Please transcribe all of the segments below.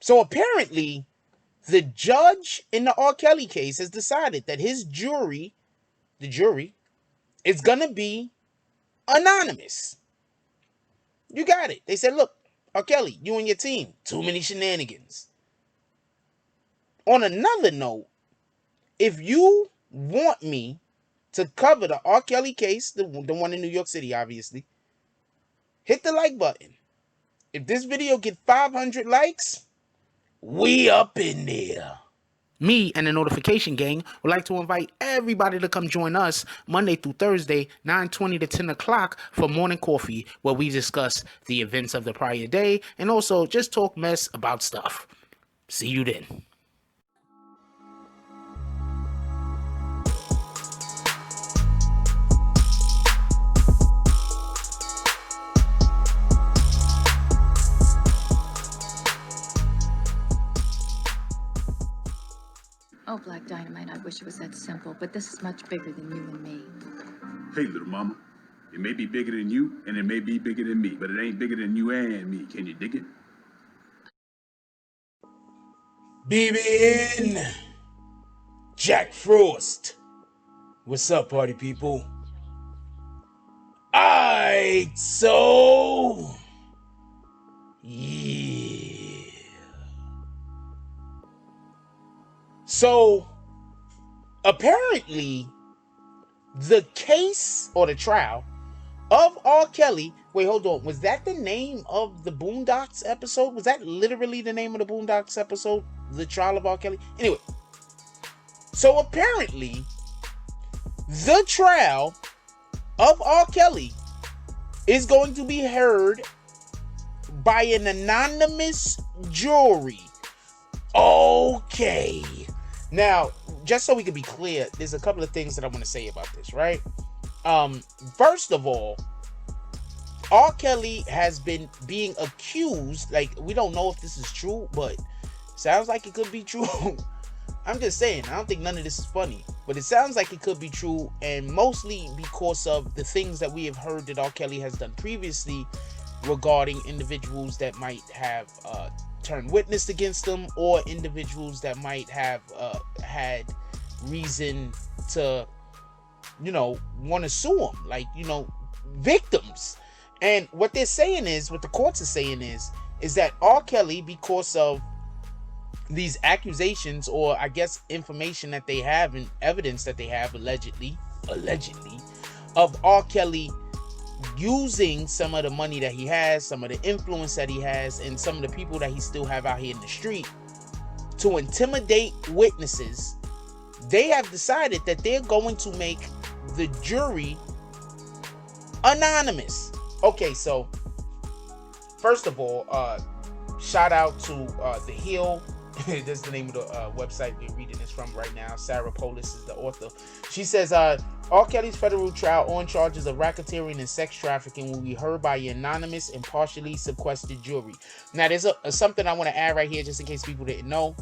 So apparently, the judge in the R. Kelly case has decided that his jury, the jury, is going to be anonymous. You got it. They said, look, R. Kelly, you and your team, too many shenanigans. On another note, if you want me to cover the R. Kelly case, the one in New York City, obviously, hit the like button. If this video get 500 likes, we up in there. Me and the Notification Gang would like to invite everybody to come join us Monday through Thursday, 9:20 to 10 o'clock for morning coffee, where we discuss the events of the prior day and also just talk mess about stuff. See you then. Oh, Black Dynamite, I wish it was that simple, but this is much bigger than you and me. Hey, little mama, it may be bigger than you, and it may be bigger than me, but it ain't bigger than you and me. Can you dig it? BBN, Jack Frost. What's up, party people? So yeah. So apparently the case or the trial of R. Kelly. Wait, hold on. Was that the name of the Boondocks episode? Was that literally the name of the Boondocks episode? The trial of R. Kelly? Anyway. So apparently the trial of R. Kelly is going to be heard by an anonymous jury. Okay. Now, just so we can be clear, there's a couple of things that I want to say about this, right? First of all, R. Kelly has been being accused, like, we don't know if this is true, but sounds like it could be true. I'm just saying, I don't think none of this is funny, but it sounds like it could be true, and mostly because of the things that we have heard that R. Kelly has done previously regarding individuals that might have turned witness against them, or individuals that might have had reason to, want to sue them, like, victims. And what they're saying is, what the courts are saying is that R. Kelly, because of these accusations, or I guess information that they have and evidence that they have allegedly of R. Kelly using some of the money that he has, some of the influence that he has, and some of the people that he still have out here in the street to intimidate witnesses, they have decided that they're going to make the jury anonymous. Okay, so first of all, shout out to The Hill. That's the name of the website we're reading this from right now. Sarah Polis is the author. She says, R. Kelly's federal trial on charges of racketeering and sex trafficking will be heard by an anonymous and partially sequestered jury. Now, there's something I want to add right here, just in case people didn't know.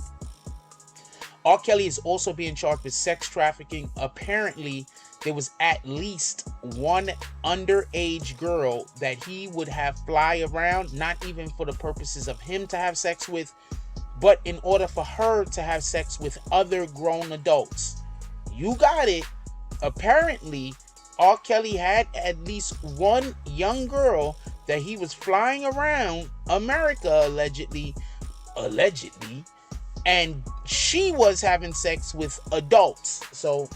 R. Kelly is also being charged with sex trafficking. Apparently, there was at least one underage girl that he would have fly around, not even for the purposes of him to have sex with, but in order for her to have sex with other grown adults. You got it. Apparently, R. Kelly had at least one young girl that he was flying around America allegedly, and she was having sex with adults. So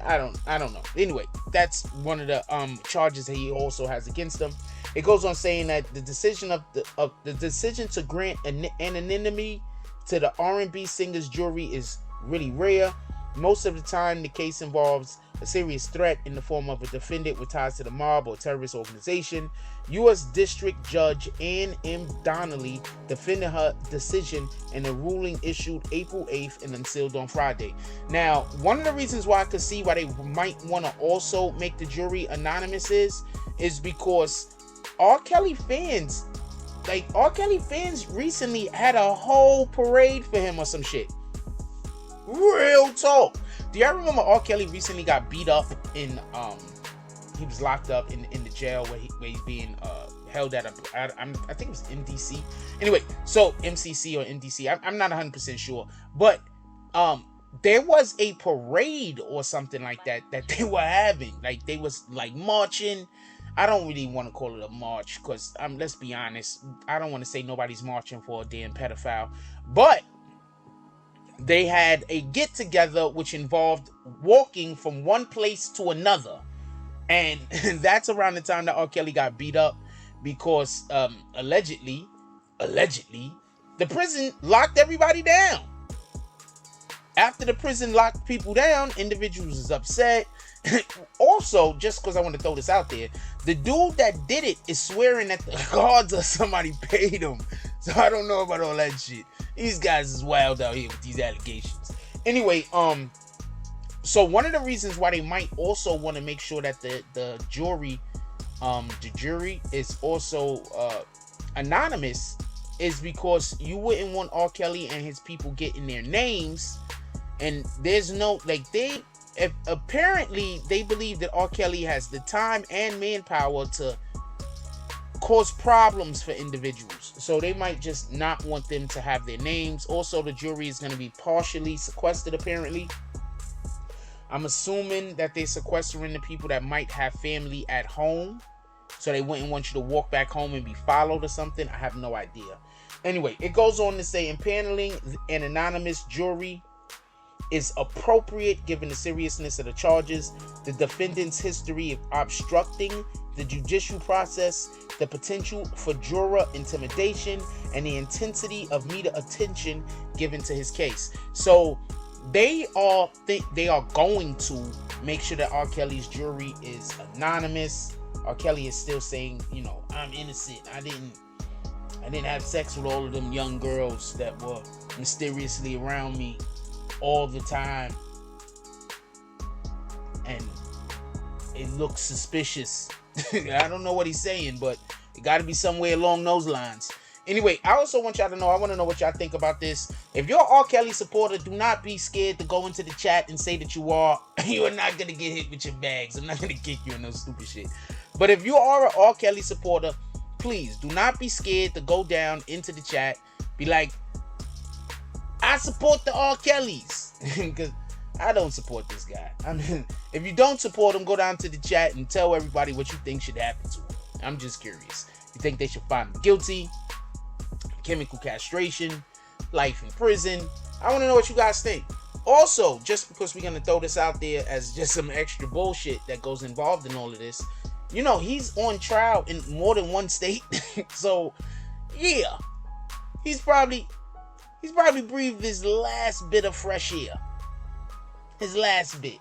I don't know. Anyway, that's one of the charges that he also has against him. It goes on saying that the decision the decision to grant anonymity to the R&B singer's jury is really rare. Most of the time, the case involves a serious threat in the form of a defendant with ties to the mob or terrorist organization. U.S. District Judge Ann M. Donnelly defended her decision in a ruling issued April 8th and unsealed on Friday. Now, one of the reasons why I could see why they might want to also make the jury anonymous is because R. Kelly fans recently had a whole parade for him or some shit. Real talk. Do y'all remember R. Kelly recently got beat up in he was locked up in the jail where he's being held at I think it was MDC. Anyway, so MCC or MDC. I'm not 100% sure, but there was a parade or something like that they were having. Like they was like marching. I don't really want to call it a march because let's be honest, I don't want to say nobody's marching for a damn pedophile, but they had a get together which involved walking from one place to another, and that's around the time that R. Kelly got beat up because allegedly the prison locked everybody down. After the prison locked people down, individuals is upset. Also, just because I want to throw this out there, the dude that did it is swearing that the guards or somebody paid him. So I don't know about all that shit. These guys is wild out here with these allegations. Anyway, so one of the reasons why they might also want to make sure that the jury is also anonymous is because you wouldn't want R. Kelly and his people getting their names, and there's no apparently they believe that R. Kelly has the time and manpower to cause problems for individuals, so they might just not want them to have their names. Also, the jury is going to be partially sequestered apparently. I'm assuming that they're sequestering the people that might have family at home, so they wouldn't want you to walk back home and be followed or something. I have no idea. Anyway, it goes on to say, impaneling an anonymous jury is appropriate given the seriousness of the charges, the defendant's history of obstructing the judicial process, the potential for juror intimidation, and the intensity of media attention given to his case. So they are going to make sure that R. Kelly's jury is anonymous. R. Kelly is still saying, I'm innocent. I didn't have sex with all of them young girls that were mysteriously around me all the time, and it looks suspicious. I don't know what he's saying, but it got to be somewhere along those lines. Anyway, I also want y'all to know, I want to know what y'all think about this. If you're an R. Kelly supporter, do not be scared to go into the chat and say that you are. You are not going to get hit with your bags. I'm not going to kick you in no stupid shit. But if you are an R. Kelly supporter, please do not be scared to go down into the chat. Be like, I support the R. Kellys. Because I don't support this guy. I mean, if you don't support him, go down to the chat and tell everybody what you think should happen to him. I'm just curious. You think they should find him guilty? Chemical castration? Life in prison? I want to know what you guys think. Also, just because we're going to throw this out there as just some extra bullshit that goes involved in all of this, he's on trial in more than one state. So, yeah. He's probably breathed his last bit of fresh air. His last bit.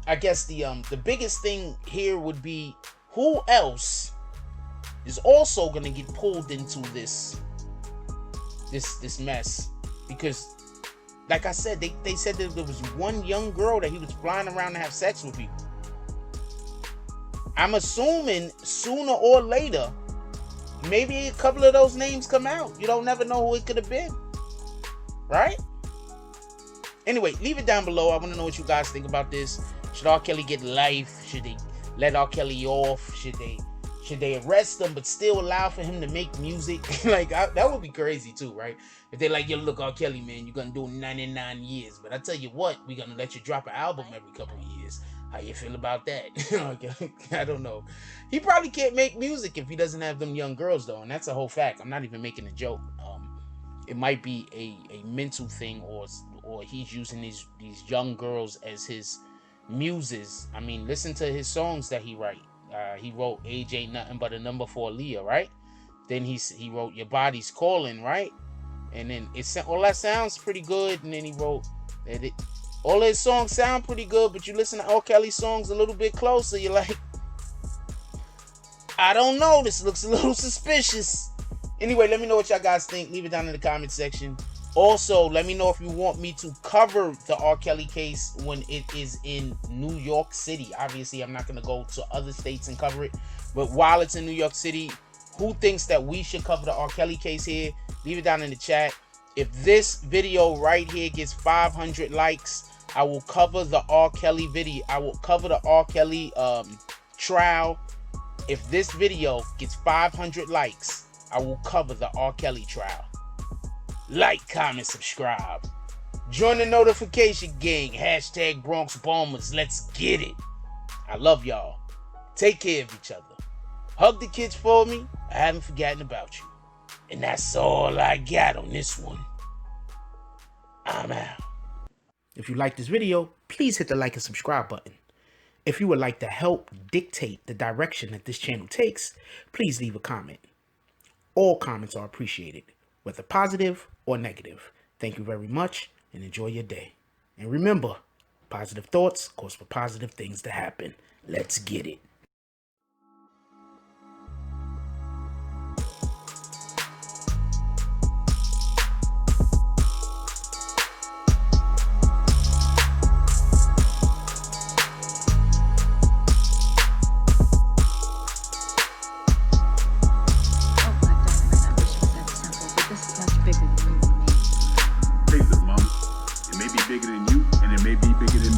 I guess the biggest thing here would be who else is also gonna get pulled into this mess, because like I said, they said that there was one young girl that he was flying around to have sex with people. I'm assuming sooner or later, maybe a couple of those names come out. You don't never know who it could have been. Right? Anyway, leave it down below. I want to know what you guys think about this. Should R. Kelly get life? Should they let R. Kelly off? Should they arrest him but still allow for him to make music? That would be crazy too, right? If they like, yo, look, R. Kelly, man, you're gonna do 99 years, but I tell you what, we're gonna let you drop an album every couple of years. How you feel about that? I don't know. He probably can't make music if he doesn't have them young girls though, and that's a whole fact. I'm not even making a joke. It might be a mental thing, or he's using these young girls as his muses. I mean, listen to his songs that he write. He wrote "Age Ain't Nothing But a Number for Aaliyah," right? Then he wrote "Your Body's Calling," right? And then all that sounds pretty good. And then he wrote that all his songs sound pretty good, but you listen to R. Kelly's songs a little bit closer, you're like, I don't know, this looks a little suspicious. Anyway, let me know what y'all guys think. Leave it down in the comment section. Also, let me know if you want me to cover the R. Kelly case when it is in New York City. Obviously, I'm not going to go to other states and cover it. But while it's in New York City, who thinks that we should cover the R. Kelly case here? Leave it down in the chat. If this video right here gets 500 likes, I will cover the R. Kelly video. I will cover the R. Kelly trial If this video gets 500 likes, I will cover the R. Kelly trial. Like, comment, subscribe. Join the notification gang. Hashtag Bronx Bombers. Let's get it. I love y'all. Take care of each other. Hug the kids for me. I haven't forgotten about you. And that's all I got on this one. I'm out. If you like this video, please hit the like and subscribe button. If you would like to help dictate the direction that this channel takes, please leave a comment. All comments are appreciated, whether positive or negative. Thank you very much and enjoy your day. And remember, positive thoughts cause for positive things to happen. Let's get it. Take it, mama. It may be bigger than you, and it may be bigger than